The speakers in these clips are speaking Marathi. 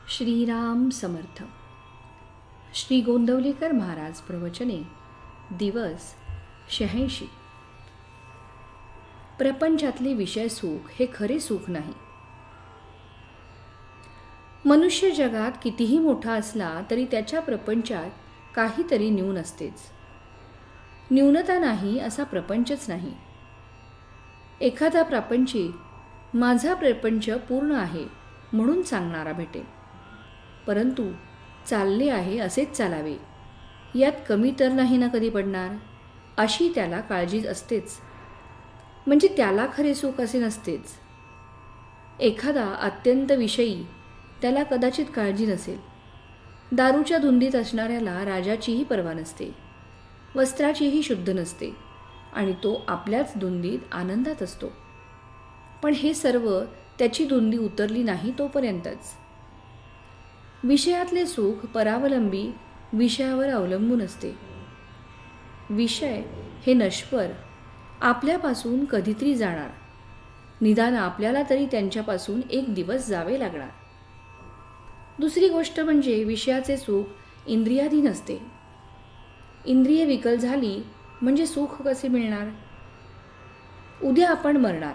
श्रीराम समर्थ. श्री गोंदवलेकर महाराज प्रवचने. दिवस 86. प्रपंचातले विषय सुख हे खरे सुख नाही. मनुष्य जगात कितीही मोठा असला तरी त्याच्या प्रपंचात काहीतरी न्यून असतेच. न्यूनता नाही असा प्रपंचच नाही. एखादा प्रापंचिक माझा प्रपंच पूर्ण आहे म्हणून सांगणारा भेटेल, परंतु चालले आहे असेच चालावे, यात कमी तर नाही ना कधी पडणार, अशी त्याला काळजी असतेच. म्हणजे त्याला खरे सुख असे नसतेच. एखादा अत्यंत विषयी त्याला कदाचित काळजी नसेल. दारूच्या धुंदीत असणाऱ्याला राजाचीही पर्वा नसते, वस्त्राचीही शुद्ध नसते आणि तो आपल्याच धुंदीत आनंदात असतो. पण हे सर्व त्याची धुंदी उतरली नाही तोपर्यंतच. विषयातले सुख परावलंबी विषयावर अवलंबून असते. विषय हे नश्वर, आपल्यापासून कधीतरी जाणार, निदान आपल्याला तरी त्यांच्यापासून एक दिवस जावे लागणार. दुसरी गोष्ट म्हणजे विषयाचे सुख इंद्रियाधीन असते. इंद्रिय विकल झाली म्हणजे सुख कसे मिळणार? उद्या आपण मरणार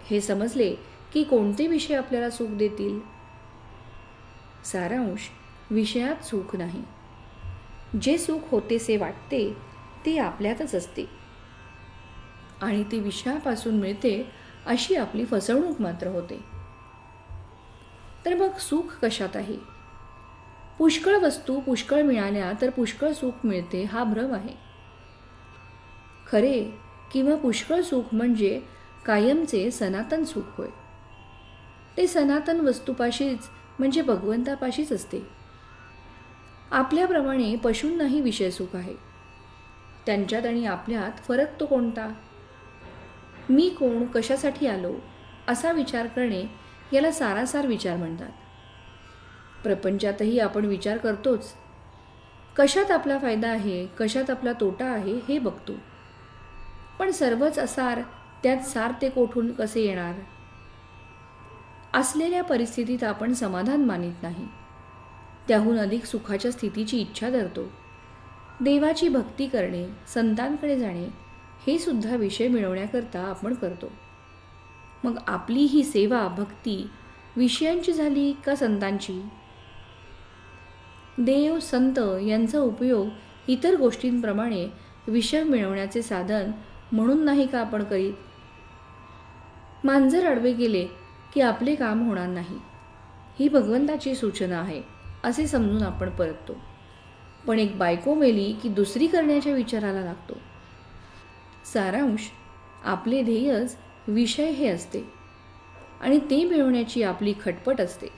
हे समजले की कोणते विषय आपल्याला सुख देतील? सारांश, विषयात सुख नाही. जे सुख होतेसे वाटते ते आपल्यातच असते आणि ते विषयापासून मिळते अशी आपली फसवणूक मात्र होते. तर मग सुख कशात आहे? पुष्कळ वस्तू पुष्कळ मिळाल्या तर पुष्कळ सुख मिळते हा भ्रम आहे. खरे किंवा पुष्कळ सुख म्हणजे कायमचे सनातन सुख होय. ते सनातन वस्तूपाशीच म्हणजे भगवंतापाशीच असते. आपल्याप्रमाणे पशूंनाही विषय सुख आहे. त्यांच्यात आणि आपल्यात फरक तो कोणता? मी कोण, कशासाठी आलो असा विचार करणे याला सारासार विचार म्हणतात. प्रपंचातही आपण विचार करतोच. कशात आपला फायदा आहे, कशात आपला तोटा आहे हे बघतो. पण सर्वच असार त्यात सार ते कोठून कसे येणार? असलेल्या परिस्थितीत आपण समाधान मानित नाही, त्याहून अधिक सुखाच्या स्थितीची इच्छा धरतो. देवाची भक्ती करणे, संतांकडे जाणे हे सुद्धा विषय मिळवण्याकरता आपण करतो. मग आपली ही सेवा भक्ती विषयांची झाली का संतांची? देव संत यांचा उपयोग इतर गोष्टींप्रमाणे विषय मिळवण्याचे साधन म्हणून नाही का आपण करीत? मांजर आडवे गेले की आपले काम होणार नाही, ही भगवंताची सूचना आहे असे समजून आपण परततो. पण एक बायको मेली की दुसरी करण्याच्या विचाराला लागतो. सारांश, आपले ध्येयच विषय हे असते आणि ते मिळवण्याची आपली खटपट असते.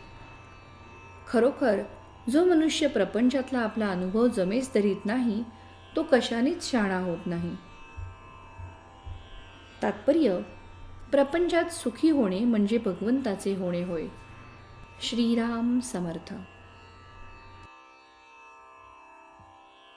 खरोखर जो मनुष्य प्रपंचातला आपला अनुभव जमेस धरीत नाही तो कशानेच शहाणा होत नाही. तात्पर्य, प्रपंचात सुखी होणे म्हणजे भगवंताचे होणे होय. श्रीराम समर्थ.